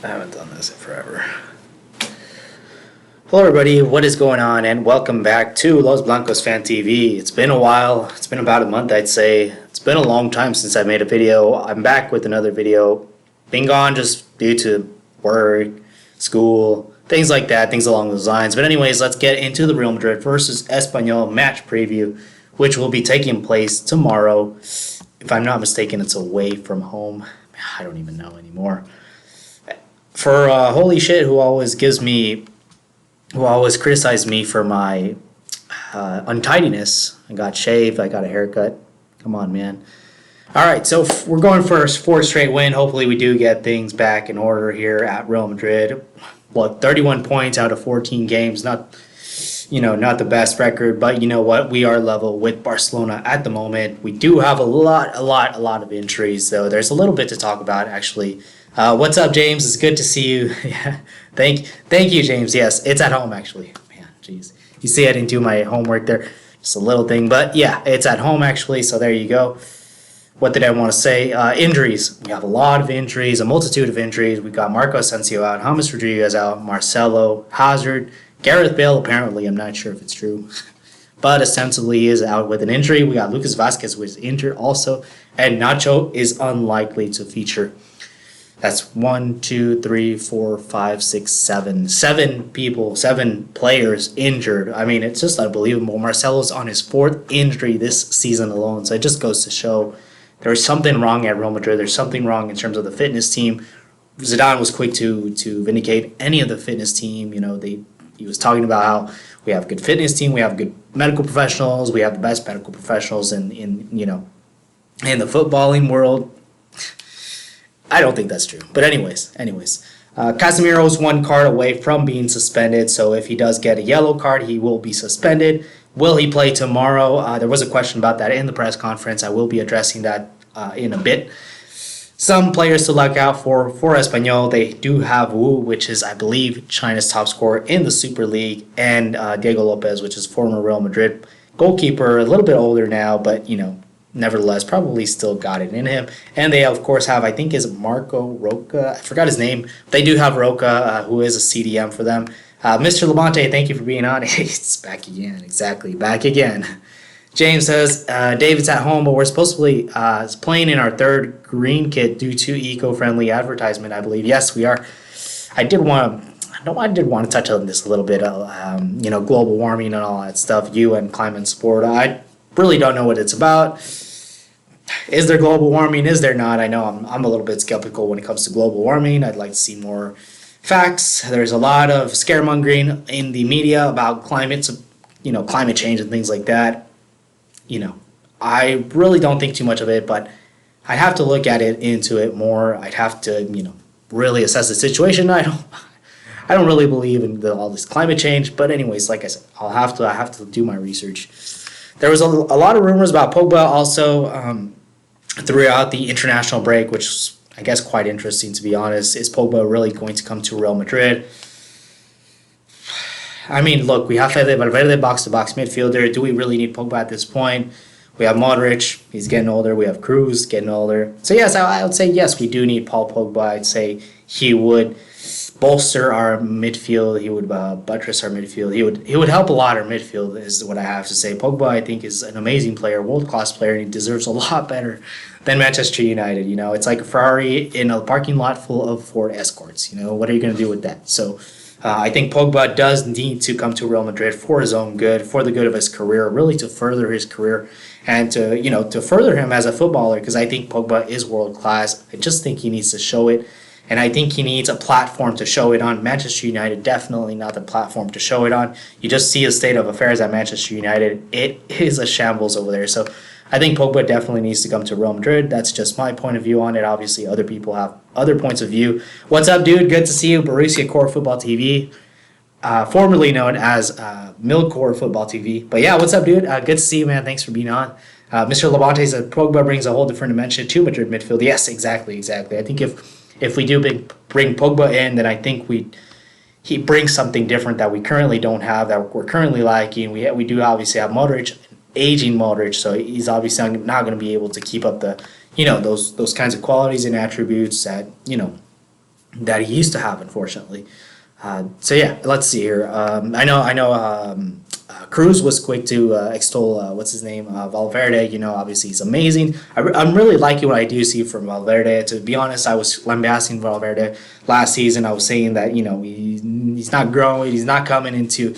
I haven't done this in forever. Hello everybody, what is going on, and welcome back to Los Blancos Fan TV. It's been a while. It's been about a month, I'd say. It's been a long time since I made a video. I'm back with another video. Been gone just due to work, school, things like that, things along those lines. But anyways, let's get into the Real Madrid versus Espanyol match preview, which will be taking place tomorrow. If I'm not mistaken, it's away from home. I don't even know anymore. For holy shit, who always criticized me for my untidiness. I got shaved, I got a haircut. Come on, man. All right, so we're going for a fourth straight win. Hopefully we do get things back in order here at Real Madrid. 31 points out of 14 games. Not the best record, but you know what? We are level with Barcelona at the moment. We do have a lot of injuries, though. There's a little bit to talk about, actually. What's up, James? It's good to see you. Yeah, thank you, James. Yes, it's at home, actually. Man, jeez. You see, I didn't do my homework there. Just a little thing, but yeah, it's at home, actually, so there you go. What did I want to say? Injuries. We have a lot of injuries, a multitude of injuries. We got Marco Asensio out, James Rodriguez out, Marcelo, Hazard, Gareth Bale, apparently. I'm not sure if it's true, but ostensibly he is out with an injury. We got Lucas Vazquez, who is injured also, and Nacho is unlikely to feature. That's 1, 2, 3, 4, 5, 6, 7. 7 people, 7 players injured. I mean, it's just unbelievable. Marcelo's on his 4th injury this season alone. So it just goes to show there's something wrong at Real Madrid. There's something wrong in terms of the fitness team. Zidane was quick to vindicate any of the fitness team. He was talking about how we have a good fitness team, we have good medical professionals, we have the best medical professionals in the footballing world. I don't think that's true. But anyways. Casemiro's 1 card away from being suspended, so if he does get a yellow card, he will be suspended. Will he play tomorrow? There was a question about that in the press conference. I will be addressing that in a bit. Some players to look out for Espanyol. They do have Wu, which is, I believe, China's top scorer in the Super League, and Diego Lopez, which is former Real Madrid goalkeeper, a little bit older now, but, nevertheless, probably still got it in him. And they, of course, have, I think, is Marco Roca. I forgot his name. They do have Roca, who is a CDM for them. Mr. Labonte, thank you for being on. It's back again. Exactly. Back again. James says, David's at home, but we're supposed to be playing in our 3rd green kit due to eco-friendly advertisement, I believe. Yes, we are. I did want to touch on this a little bit, global warming and all that stuff, UN climate support. I really don't know what it's about. Is there global warming? Is there not? I know I'm a little bit skeptical when it comes to global warming. I'd like to see more facts. There's a lot of scaremongering in the media about climate change and things like that. I really don't think too much of it, but I'd have to look into it more. I'd have to, really assess the situation. I don't really believe in all this climate change, but anyways, like I said, I have to do my research. There was a lot of rumors about Pogba also throughout the international break, which is, I guess, quite interesting, to be honest. Is Pogba really going to come to Real Madrid? I mean, look, we have Fede Valverde, box-to-box midfielder. Do we really need Pogba at this point? We have Modric. He's getting older. We have Cruz getting older. So, yes, I would say, yes, we do need Paul Pogba. I'd say he would bolster our midfield. He would buttress our midfield. He would help a lot our midfield, is what I have to say. Pogba, I think, is an amazing player, world-class player, and he deserves a lot better than Manchester United. It's like a Ferrari in a parking lot full of Ford Escorts. What are you going to do with that? So I think Pogba does need to come to Real Madrid for his own good, for the good of his career, really to further his career and to further him as a footballer, because I think Pogba is world-class. I just think he needs to show it. And I think he needs a platform to show it on. Manchester United, definitely not the platform to show it on. You just see the state of affairs at Manchester United. It is a shambles over there. So I think Pogba definitely needs to come to Real Madrid. That's just my point of view on it. Obviously, other people have other points of view. What's up, dude? Good to see you. Borussia Core Football TV, formerly known as Milcore Football TV. But yeah, what's up, dude? Good to see you, man. Thanks for being on. Mr. Labonte said Pogba brings a whole different dimension to Madrid midfield. Yes, exactly. I think if we do bring Pogba in, then I think he brings something different that we currently don't have, that we're currently lacking. We do obviously have Modric, aging Modric, so he's obviously not going to be able to keep up the those kinds of qualities and attributes that that he used to have, unfortunately. So yeah, let's see here. I know. Cruz was quick to extol what's his name, Valverde. Obviously he's amazing. I'm really liking what I do see from Valverde. To be honest, I was lambasting Valverde last season. I was saying that he's not growing, he's not coming into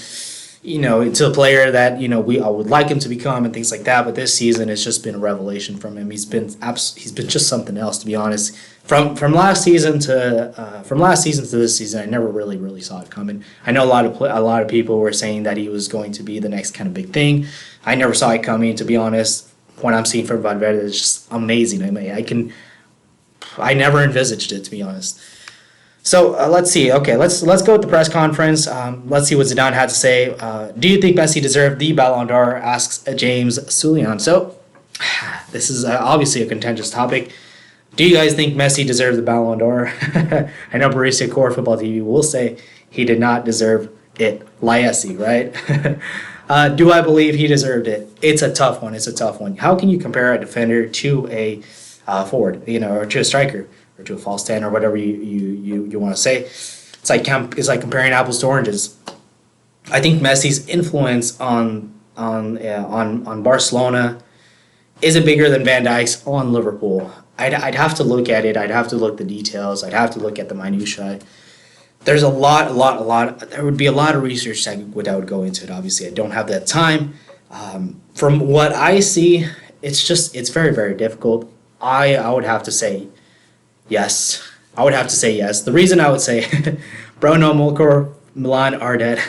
a player that I would like him to become and things like that. But this season, it's just been a revelation from him. He's been just something else, to be honest. From last season to this season, I never really saw it coming. I know a lot of people were saying that he was going to be the next kind of big thing. I never saw it coming, to be honest. What I'm seeing from Valverde is just amazing. I never envisaged it, to be honest. So let's see. Okay, let's go with the press conference. Let's see what Zidane had to say. Do you think Messi deserved the Ballon d'Or? Asks James Sulian. So this is obviously a contentious topic. Do you guys think Messi deserved the Ballon d'Or? I know Borussia Core Football TV will say he did not deserve it. Laessi, right? Do I believe he deserved it? It's a tough one. How can you compare a defender to a forward, or to a striker? Or to a false 10 or whatever you want to say. It's like comparing apples to oranges. I think Messi's influence on Barcelona isn't bigger than Van Dijk's on Liverpool. I'd have to look at it. I'd have to look at the details. I'd have to look at the minutiae. There's a lot. There would be a lot of research that would go into it. Obviously, I don't have that time. From what I see, it's very, very difficult. I would have to say yes. I would have to say yes. The reason I would say Bruno, Mulker, Milan are dead.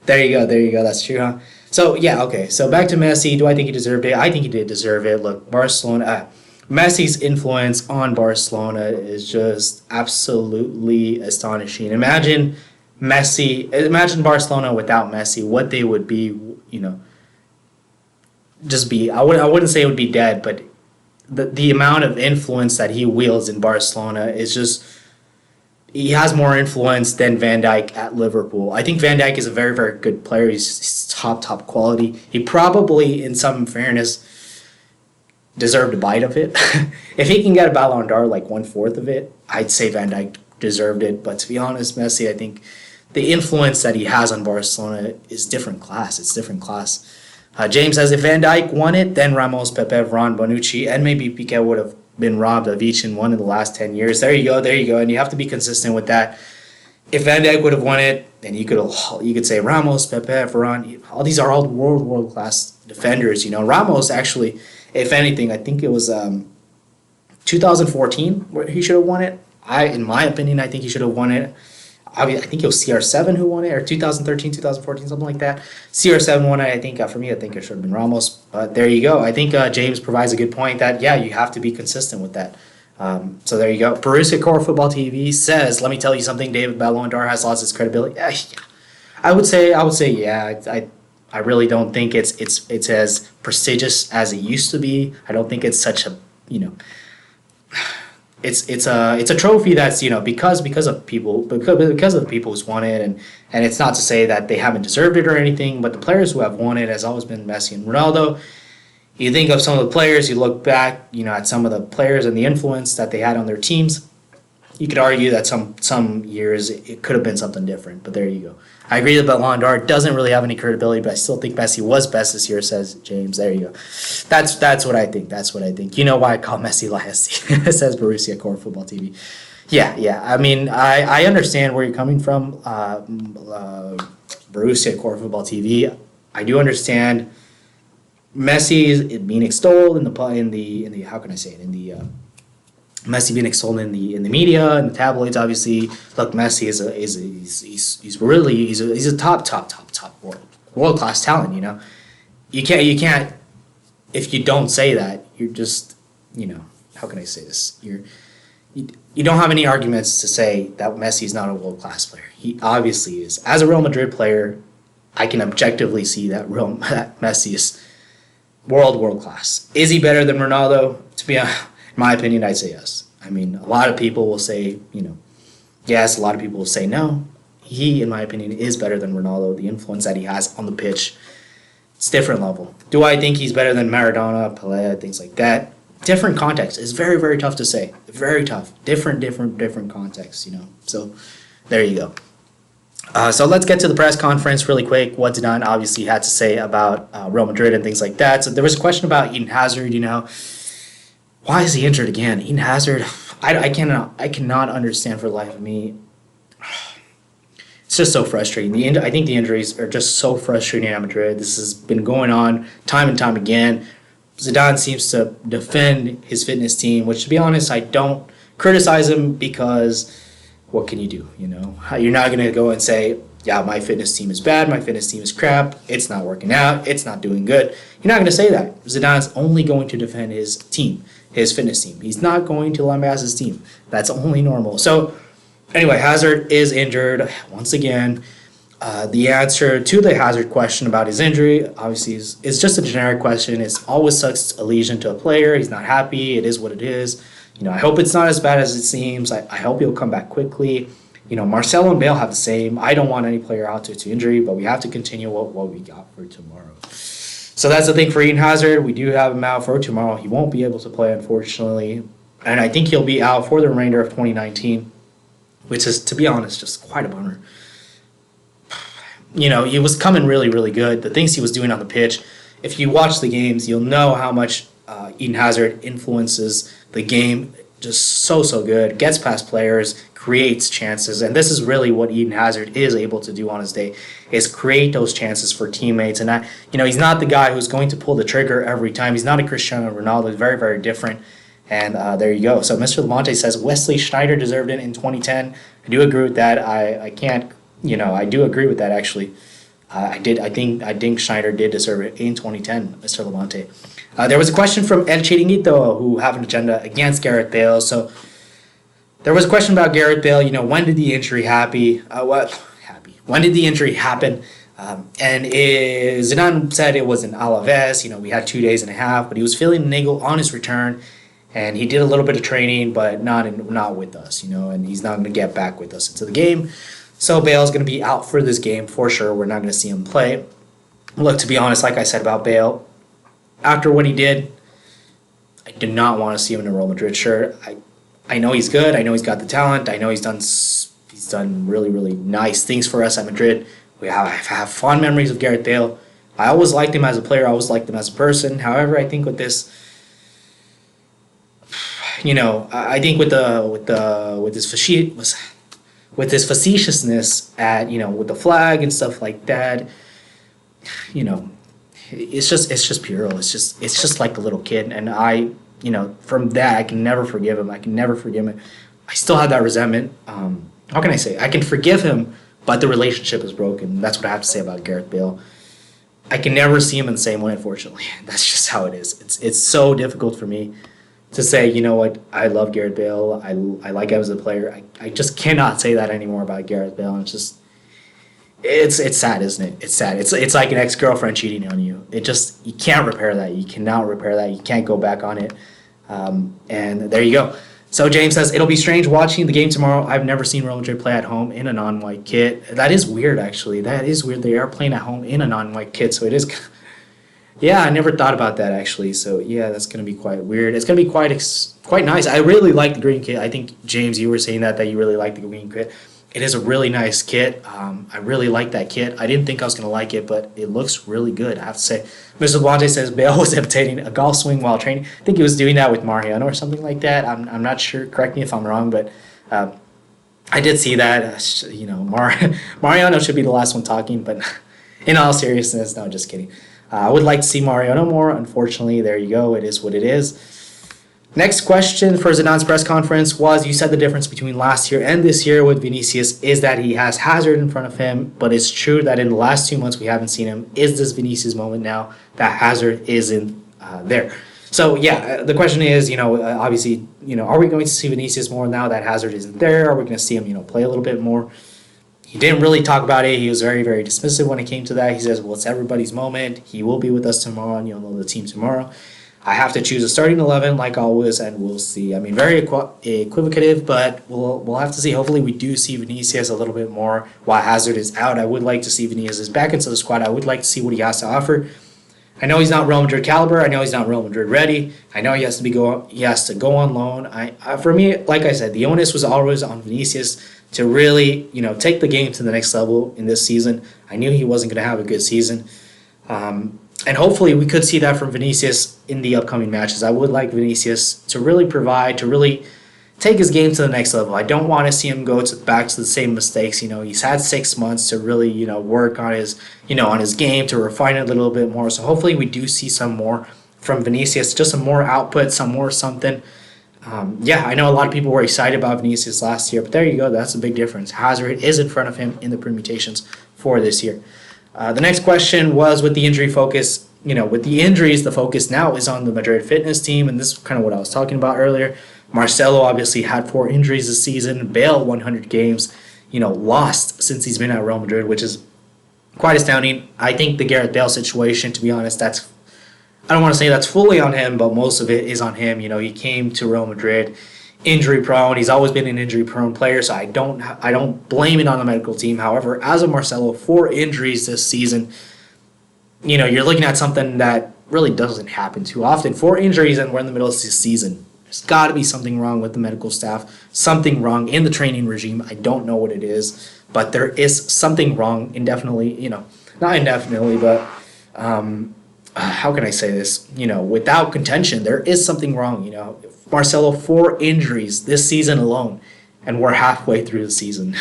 There you go. That's true, huh? So, yeah, okay. So, back to Messi. Do I think he deserved it? I think he did deserve it. Look, Messi's influence on Barcelona is just absolutely astonishing. Imagine Barcelona without Messi, what they would be, just be. I wouldn't say it would be dead, but the amount of influence that he wields in Barcelona is just, he has more influence than Van Dijk at Liverpool. I think Van Dijk is a very, very good player. He's top quality. He probably, in some fairness, deserved a bite of it. If he can get a Ballon d'Or, like 1/4 of it, I'd say Van Dijk deserved it. But to be honest, Messi, I think the influence that he has on Barcelona is different class. It's different class. James says if Van Dijk won it, then Ramos, Pepe, Varane, Bonucci, and maybe Piqué would have been robbed of each and one in the last 10 years. There you go. And you have to be consistent with that. If Van Dijk would have won it, then you could say Ramos, Pepe, Varane. All these are all world class defenders. Ramos actually, if anything, I think it was 2014 where he should have won it. In my opinion, I think he should have won it. I think it was CR7 who won it, or 2013, 2014, something like that. CR7 won it, I think. For me, I think it should have been Ramos. But there you go. I think James provides a good point that, yeah, you have to be consistent with that. So there you go. Borussia Core Football TV says, let me tell you something, David Ballon d'Or has lost its credibility. I would say, yeah. I really don't think it's as prestigious as it used to be. I don't think it's such a, it's a trophy that's because of the people who's won it, and it's not to say that they haven't deserved it or anything, but the players who have won it has always been Messi and Ronaldo. You think of some of the players, you look back, at some of the players and the influence that they had on their teams. You could argue that some years it could have been something different, but there you go. I agree that Ballon d'Or doesn't really have any credibility, but I still think Messi was best this year, says James. There you go. That's what I think. You know why I call Messi Laessi, says Borussia Core Football TV. Yeah. I mean, I understand where you're coming from, Borussia Core Football TV. I do understand Messi is being extolled in the how can I say it, in the Messi being extolled in the media and the tabloids. Obviously, look, Messi he's a top world class talent. You can't if you don't say that, you're just how can I say this, you don't have any arguments to say that Messi is not a world class player. He obviously is. As a Real Madrid player, I can objectively see that Messi is world class. Is he better than Ronaldo? In my opinion, I'd say yes. I mean, a lot of people will say, yes. A lot of people will say no. He, in my opinion, is better than Ronaldo. The influence that he has on the pitch, it's different level. Do I think he's better than Maradona, Pelé, things like that? different context. It's very, very tough to say. Very tough. Different contexts, So there you go. So let's get to the press conference really quick. What Zidane obviously had to say about Real Madrid and things like that. So there was a question about Eden Hazard, Why is he injured again? Eden Hazard, I cannot understand for the life of me. It's just so frustrating. I think the injuries are just so frustrating at Madrid. This has been going on time and time again. Zidane seems to defend his fitness team, which, to be honest, I don't criticize him because what can you do? You're not going to go and say, yeah, my fitness team is bad, my fitness team is crap, it's not working out, it's not doing good. You're not going to say that. Zidane's only going to defend his team, his fitness team. He's not going to lambast his team. That's only normal. So anyway, Hazard is injured once again. The answer to the Hazard question about his injury, obviously, is just a generic question. It's always sucks allegiance to a player. He's not happy. It is what it is. I hope it's not as bad as it seems. I hope he'll come back quickly. Marcelo and Bale have the same. I don't want any player out to injury, but we have to continue what we got for tomorrow. So that's the thing for Eden Hazard. We do have him out for tomorrow. He won't be able to play, unfortunately. And I think he'll be out for the remainder of 2019, which is, to be honest, just quite a bummer. He was coming really, really good. The things he was doing on the pitch, if you watch the games, you'll know how much Eden Hazard influences the game. Just so good. Gets past players, creates chances, and this is really what Eden Hazard is able to do on his day, is create those chances for teammates. And he's not the guy who's going to pull the trigger every time. He's not a Cristiano Ronaldo. He's very, very different. And there you go. So Mr. Levante says Wesley Sneijder deserved it in 2010. I do agree with that. I can't. I do agree with that, actually. I think Sneijder did deserve it in 2010, Mr. Levante. There was a question from El Chiringuito, who have an agenda against Gareth Bale. So there was a question about Gareth Bale. When did the injury happen? When did the injury happen? And Zidane said it was in Alaves. We had 2 days and a half, but he was feeling the niggle on his return, and he did a little bit of training, but not with us. And he's not going to get back with us into the game. So Bale's going to be out for this game for sure. We're not going to see him play. Look, to be honest, like I said about Bale, after what he did, I did not want to see him in a Real Madrid shirt. I know he's good. I know he's got the talent. I know he's done really, really nice things for us at Madrid. I have fond memories of Gareth Bale. I always liked him as a player. I always liked him as a person. However, I think with this, I think with this facetiousness at with the flag and stuff like that, it's just puerile. It's just like a little kid, and from that I can never forgive him. I still have that resentment. How can I say? I can forgive him, but the relationship is broken. That's what I have to say about Gareth Bale. I can never see him in the same way, unfortunately. That's just how it is. It's so difficult for me to say, I love Gareth Bale. I like him as a player. I just cannot say that anymore about Gareth Bale. And it's sad, isn't it? It's sad. It's like an ex-girlfriend cheating on you. You can't repair that. You cannot repair that. You can't go back on it. And there you go. So James says, it'll be strange watching the game tomorrow. I've never seen Real Madrid play at home in a non-white kit. That is weird, actually. That is weird. They are playing at home in a non-white kit, so it is. Yeah, I never thought about that, actually. So yeah, that's going to be quite weird. It's going to be quite nice. I really like the green kit. I think, James, you were saying that you really like the green kit. It is a really nice kit. I really like that kit. I didn't think I was going to like it, but it looks really good, I have to say. Mr. Blante says Bale was imitating a golf swing while training. I think he was doing that with Mariano or something like that. I'm not sure. Correct me if I'm wrong, but I did see that. Mariano should be the last one talking, but in all seriousness, no, just kidding. I would like to see Mariano more. Unfortunately, there you go. It is what it is. Next question for Zidane's press conference was, you said the difference between last year and this year with Vinicius is that he has Hazard in front of him, but it's true that in the last 2 months we haven't seen him. Is this Vinicius moment now that Hazard isn't there? So yeah, the question is, obviously, are we going to see Vinicius more now that Hazard isn't there? Are we going to see him, play a little bit more? He didn't really talk about it. He was very, very dismissive when it came to that. He says, well, it's everybody's moment. He will be with us tomorrow, and you'll know the team tomorrow. I have to choose a starting 11 like always, and we'll see. I mean, very equivocative, but we'll have to see. Hopefully, we do see Vinicius a little bit more while Hazard is out. I would like to see Vinicius back into the squad. I would like to see what he has to offer. I know he's not Real Madrid caliber. I know he's not Real Madrid ready. I know he has to go on loan. For me, like I said, the onus was always on Vinicius to really, take the game to the next level in this season. I knew he wasn't going to have a good season. And hopefully we could see that from Vinicius in the upcoming matches. I would like Vinicius to really provide, to really take his game to the next level. I don't want to see him go back to the same mistakes. He's had 6 months to really, work on his game, to refine it a little bit more. So hopefully we do see some more from Vinicius, just some more output, some more something. I know a lot of people were excited about Vinicius last year, but there you go. That's a big difference. Hazard is in front of him in the permutations for this year. The next question was with the injury focus. With the injuries, the focus now is on the Madrid fitness team, and this is kind of what I was talking about earlier. Marcelo obviously had 4 injuries this season. Bale 100 games, lost since he's been at Real Madrid, which is quite astounding. I think the Gareth Bale situation, to be honest, I don't want to say that's fully on him, but most of it is on him. He came to Real Madrid injury prone. He's always been an injury prone player, so I don't blame it on the medical team. However, as of Marcelo, 4 injuries this season, you're looking at something that really doesn't happen too often. 4 injuries and we're in the middle of the season. There's got to be something wrong with the medical staff, something wrong in the training regime. I don't know what it is, but there is something wrong indefinitely, not indefinitely, but how can I say this? Without contention, there is something wrong. Marcelo, 4 injuries this season alone, and we're halfway through the season.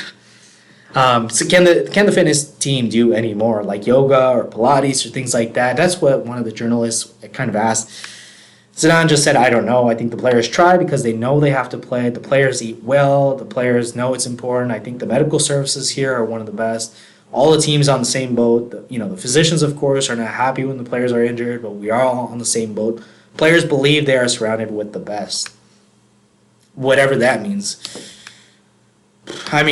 So can the fitness team do any more, like yoga or Pilates or things like that? That's what one of the journalists kind of asked. Zidane just said, I don't know. I think the players try because they know they have to play. The players eat well. The players know it's important. I think the medical services here are one of the best. All the teams on the same boat. The physicians, of course, are not happy when the players are injured, but we are all on the same boat. Players believe they are surrounded with the best, whatever that means. I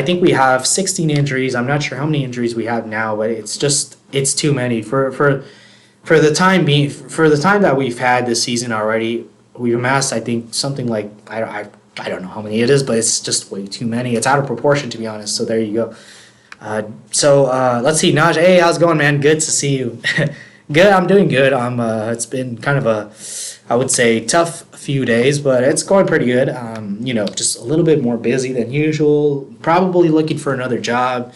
think we have 16 injuries. I'm not sure how many injuries we have now, but it's too many. For the time that we've had this season already, we've amassed, I think, something like, I don't know how many it is, but it's just way too many. It's out of proportion, to be honest. So there you go. Let's see, Naj. Hey, how's it going, man? Good to see you. Good. I'm doing good. It's been kind of I would say, tough few days, but it's going pretty good. Just a little bit more busy than usual. Probably looking for another job.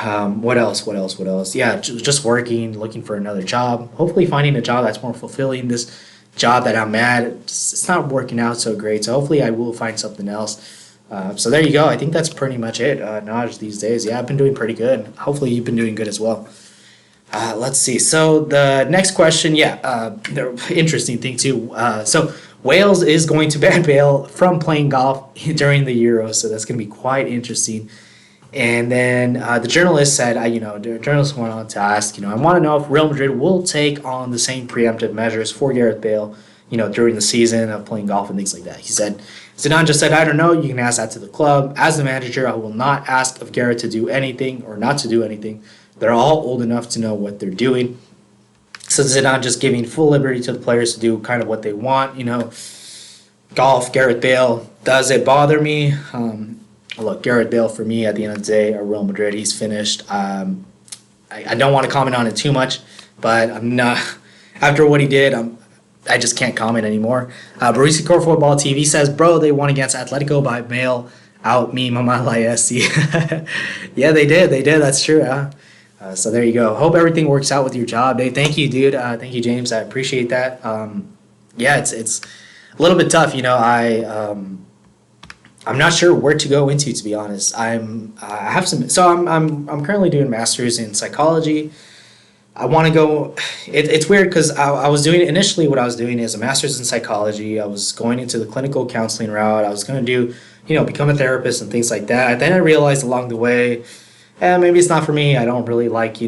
What else? Yeah, just working, looking for another job. Hopefully finding a job that's more fulfilling. This job that I'm at, it's not working out so great. So hopefully I will find something else. So there you go. I think that's pretty much it, Naj, these days. Yeah, I've been doing pretty good. Hopefully you've been doing good as well. Let's see. So the next question, the interesting thing too. So Wales is going to ban Bale from playing golf during the Euros. So that's going to be quite interesting. And then the journalist said, the journalist went on to ask, I want to know if Real Madrid will take on the same preemptive measures for Gareth Bale, during the season of playing golf and things like that. He said, Zidane just said, I don't know. You can ask that to the club. As the manager, I will not ask of Gareth to do anything or not to do anything. They're all old enough to know what they're doing. So Zidane just giving full liberty to the players to do kind of what they want. Golf, Gareth Bale. Does it bother me? Look, Gareth Bale, for me, at the end of the day, at Real Madrid, he's finished. I don't want to comment on it too much, but I'm not. After what he did, I just can't comment anymore. Barisi Core Football TV says, bro, they won against Atletico by mail out me, Mama La Yeah, they did. That's true. So there you go. Hope everything works out with your job. Hey, thank you, dude. Thank you, James. I appreciate that. It's a little bit tough. I'm not sure where to go into, to be honest. I'm currently doing masters in psychology. I want to go. It's weird because I was doing initially what I was doing is a master's in psychology. I was going into the clinical counseling route. I was going to do become a therapist and things like that. Then I realized along the way, maybe it's not for me. I don't really like I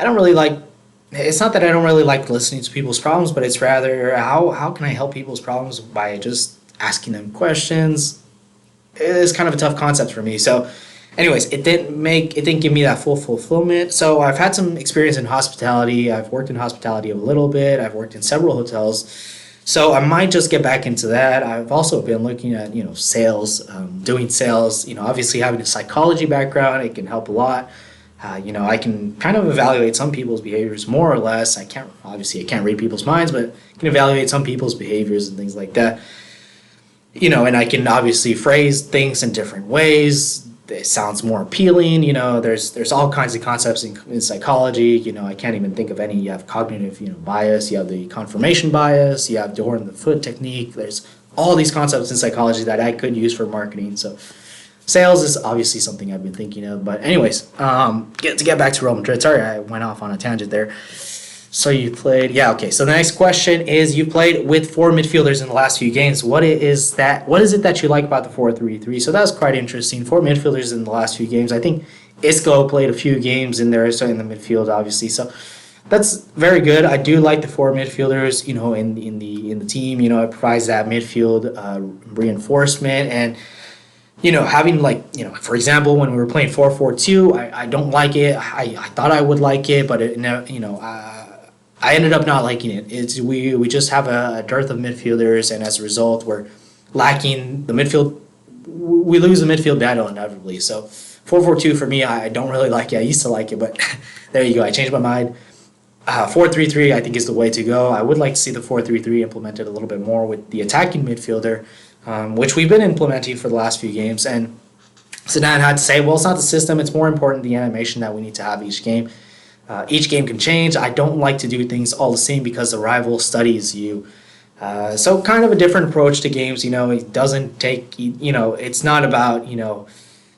don't really like. It's not that I don't really like listening to people's problems, but it's rather how can I help people's problems by just asking them questions. It's kind of a tough concept for me. So anyways, it didn't give me that full fulfillment. So I've had some experience in hospitality. I've worked in hospitality a little bit. I've worked in several hotels. So I might just get back into that. I've also been looking at, sales, doing sales. Obviously having a psychology background, it can help a lot. I can kind of evaluate some people's behaviors more or less. I can't read people's minds, but I can evaluate some people's behaviors and things like that. And I can obviously phrase things in different ways. It sounds more appealing. There's all kinds of concepts in psychology. I can't even think of any. You have cognitive, bias. You have the confirmation bias. You have door in the foot technique. There's all these concepts in psychology that I could use for marketing. So sales is obviously something I've been thinking of. But anyways, get back to Real Madrid. Sorry, I went off on a tangent there. So you played, yeah, okay. So the next question is, you played with 4 midfielders in the last few games. What is it that you like about the 4-3-3? So that was quite interesting. 4 midfielders in the last few games. I think Isco played a few games in there, so in the midfield, obviously. So that's very good. I do like the 4 midfielders, in the team. It provides that midfield reinforcement, and having for example, when we were playing 4-4-2, I don't like it. I thought I would like it, but I ended up not liking it. We just have a dearth of midfielders, and as a result, we're lacking the midfield. We lose the midfield battle inevitably. So 4-4-2 for me, I don't really like it. I used to like it, but there you go. I changed my mind. 4-3-3 I think is the way to go. I would like to see the 4-3-3 implemented a little bit more with the attacking midfielder, which we've been implementing for the last few games. And Zidane had to say, well, it's not the system. It's more important the animation that we need to have each game. Each game can change. I don't like to do things all the same because the rival studies you. So kind of a different approach to games. It doesn't take, it's not about,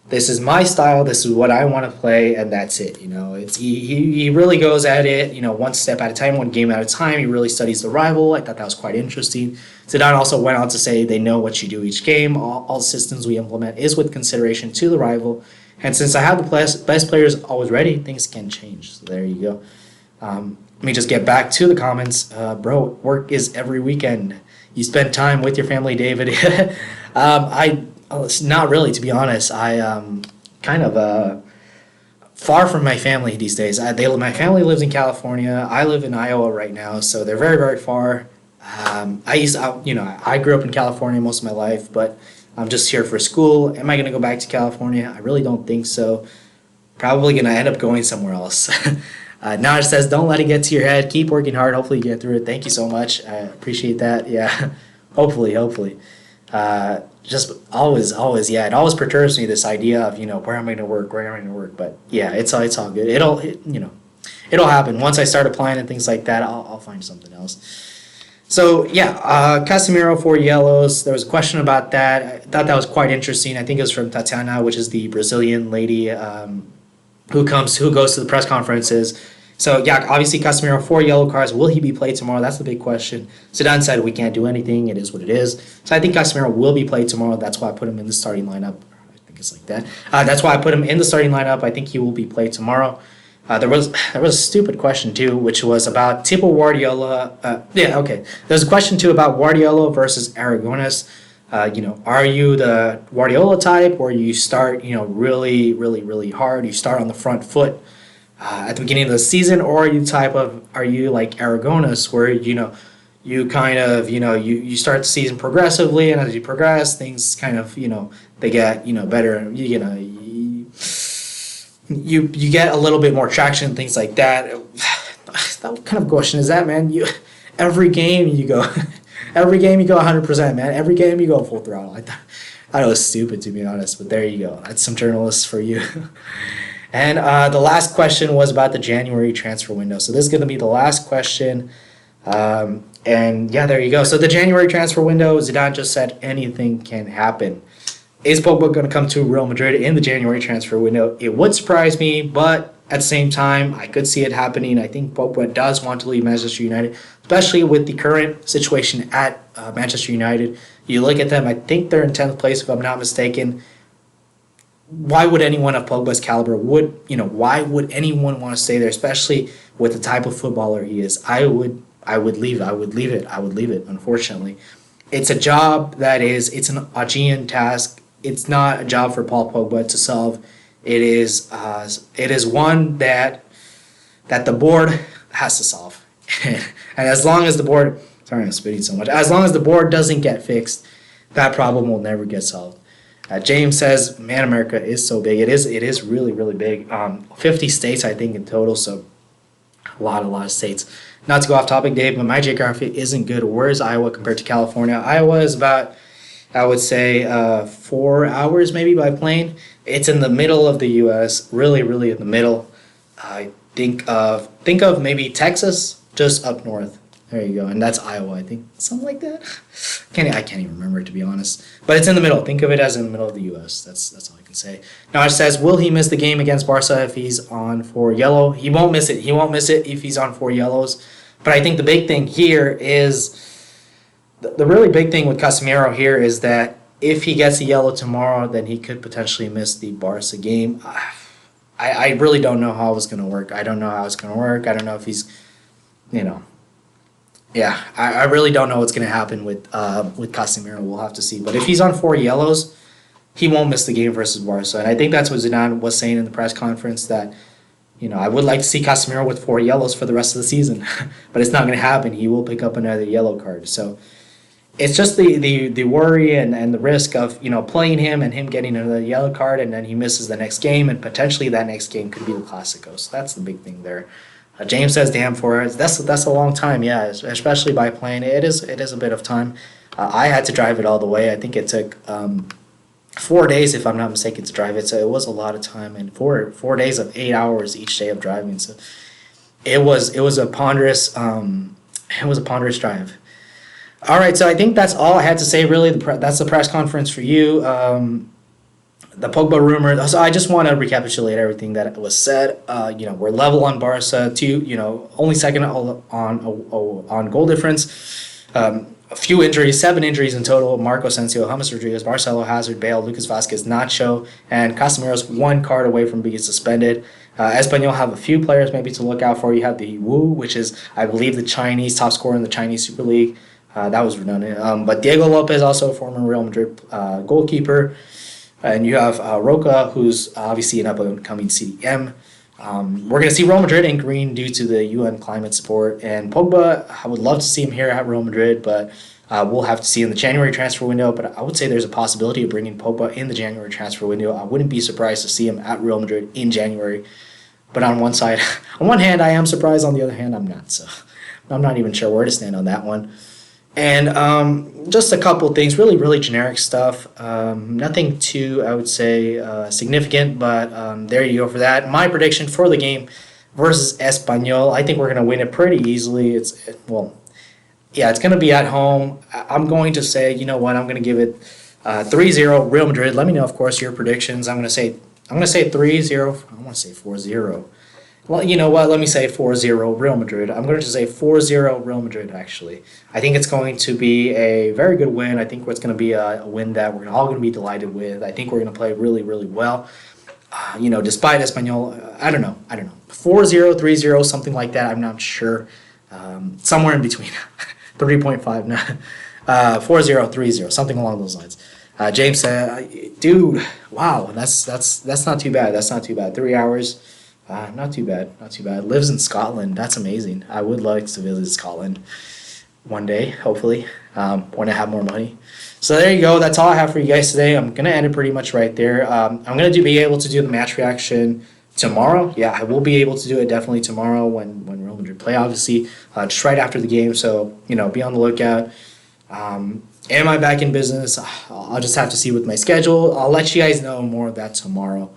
this is my style, this is what I want to play, and that's it. He really goes at it, one step at a time, one game at a time. He really studies the rival. I thought that was quite interesting. Zidane also went on to say they know what you do each game. All the systems we implement is with consideration to the rival. And since I have the best players always ready, things can change. So there you go. Let me just get back to the comments. Bro, work is every weekend. You spend time with your family, David. Not really, to be honest. I kind of far from my family these days. My family lives in California. I live in Iowa right now, so they're very, very far. I grew up in California most of my life, but I'm just here for school. Am I going to go back to California? I really don't think so. Probably going to end up going somewhere else. Naj says, don't let it get to your head. Keep working hard. Hopefully you get through it. Thank you so much. I appreciate that. Yeah, hopefully. Just always, yeah. It always perturbs me, this idea of, where am I going to work? But yeah, it's all good. It'll happen. Once I start applying and things like that, I'll find something else. So yeah, Casemiro 4 yellows. There was a question about that. I thought that was quite interesting. I think it was from Tatiana, which is the Brazilian lady who goes to the press conferences. So yeah, obviously Casemiro 4 yellow cards. Will he be played tomorrow? That's the big question. Zidane said we can't do anything. It is what it is. So I think Casemiro will be played tomorrow. That's why I put him in the starting lineup. I think it's like that. That's why I put him in the starting lineup. I think he will be played tomorrow. There was a stupid question too, which was about Tipo Guardiola. There's a question too about Guardiola versus Aragones. Are you the Guardiola type, where you start, really, really, really hard? You start on the front foot at the beginning of the season, or are you like Aragones, where you kind of you start the season progressively, and as you progress, things kind of they get better. You get a little bit more traction, things like that. What kind of question is that, man? Every game you go 100%, man. Every game you go full throttle. I thought it was stupid, to be honest, but there you go. That's some journalists for you. And the last question was about the January transfer window. So this is going to be the last question. And yeah, there you go. So the January transfer window, Zidane just said anything can happen. Is Pogba going to come to Real Madrid in the January transfer window? It would surprise me, but at the same time, I could see it happening. I think Pogba does want to leave Manchester United, especially with the current situation at Manchester United. You look at them, I think they're in 10th place, if I'm not mistaken. Why would anyone of Pogba's caliber why would anyone want to stay there, especially with the type of footballer he is? I would leave it, unfortunately. It's a job it's an Augean task. It's not a job for Paul Pogba to solve. It is one that the board has to solve. And as long as the board, sorry I'm spitting so much, as long as the board doesn't get fixed, that problem will never get solved. James says, "Man, America is so big. It is. It is really, really big. 50 states, I think, in total. So a lot of states. Not to go off topic, Dave, but my geography isn't good. Where is Iowa compared to California? Iowa is about, I would say, 4 hours maybe by plane. It's in the middle of the U.S. Really, really in the middle. I think of maybe Texas, just up north. There you go, and that's Iowa, I think, something like that. I can't even remember, to be honest. But it's in the middle. Think of it as in the middle of the U.S. That's all I can say. Now it says, will he miss the game against Barca if he's on 4 yellow? He won't miss it. He won't miss it if he's on 4 yellows. But I think the big thing here is the really big thing with Casemiro here is that if he gets a yellow tomorrow, then he could potentially miss the Barca game. I really don't know how it's going to work. I don't know how it's going to work. I don't know if he's, you know. Yeah, I really don't know what's going to happen with Casemiro. We'll have to see. But if he's on 4 yellows, he won't miss the game versus Barca. And I think that's what Zidane was saying in the press conference, that, I would like to see Casemiro with 4 yellows for the rest of the season. But it's not going to happen. He will pick up another yellow card. So it's just the worry and the risk of, playing him and him getting another yellow card, and then he misses the next game, and potentially that next game could be the Clasico. So that's the big thing there. James says, "Damn, 4 hours. That's a long time, yeah. Especially by plane, it is a bit of time. I had to drive it all the way. I think it took 4 days, if I'm not mistaken, to drive it. So it was a lot of time, and 4 days of 8 hours each day of driving. So it was a ponderous drive. All right, so I think that's all I had to say. Really, that's the press conference for you. The Pogba rumor. So I just want to recapitulate everything that was said. We're level on Barca. Only second on goal difference. A few injuries, 7 injuries in total. Marco Asensio, James Rodriguez, Marcelo Hazard, Bale, Lucas Vazquez, Nacho, and Casemiro's 1 card away from being suspended. Espanyol have a few players maybe to look out for. You have the Wu, which is, I believe, the Chinese top scorer in the Chinese Super League. That was redundant. But Diego Lopez, also a former Real Madrid goalkeeper. And you have Roca, who's obviously an up-and-coming CDM. We're going to see Real Madrid in green due to the UN climate support. And Pogba, I would love to see him here at Real Madrid, but we'll have to see in the January transfer window. But I would say there's a possibility of bringing Pogba in the January transfer window. I wouldn't be surprised to see him at Real Madrid in January. But on one hand, I am surprised. On the other hand, I'm not. So I'm not even sure where to stand on that one. And just a couple of things, really, really generic stuff. Nothing too, I would say, significant, but there you go for that. My prediction for the game versus Espanyol, I think we're going to win it pretty easily. It's going to be at home. I'm going to say, you know what, I'm going to give it 3-0 Real Madrid. Let me know, of course, your predictions. I'm going to say 3-0. I want to say 4-0. Well, you know what? Let me say 4-0 Real Madrid. I'm going to say 4-0 Real Madrid, actually. I think it's going to be a very good win. I think it's going to be a win that we're all going to be delighted with. I think we're going to play really, really well. Despite Espanyol, I don't know. 4-0, 3-0, something like that. I'm not sure. Somewhere in between. 3.5. 4-0, 3-0, something along those lines. James said, dude, wow, that's not too bad. That's not too bad. 3 hours. Not too bad. Lives in Scotland. That's amazing. I would like to visit Scotland one day, hopefully, when I have more money. So there you go. That's all I have for you guys today. I'm going to end it pretty much right there. I'm going to be able to do the match reaction tomorrow. Yeah, I will be able to do it definitely tomorrow when Real Madrid play, obviously, just right after the game. So, be on the lookout. Am I back in business? I'll just have to see with my schedule. I'll let you guys know more of that tomorrow.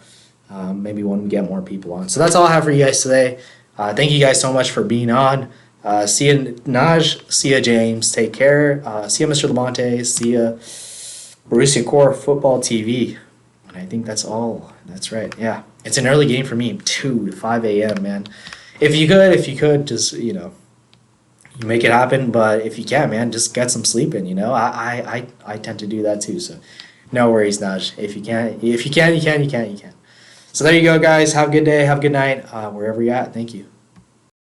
Maybe when we get more people on. So that's all I have for you guys today. Thank you guys so much for being on. See you, Naj. See you, James. Take care. See you, Mr. Labonte. See you, Borussia Core Football TV. And I think that's all. That's right. Yeah. It's an early game for me. 2 to 5 a.m., man. If you could, just, you make it happen. But if you can't, man, just get some sleep in, I tend to do that too. So no worries, Naj. If you can, you can. So there you go, guys. Have a good day. Have a good night. Wherever you're at. Thank you.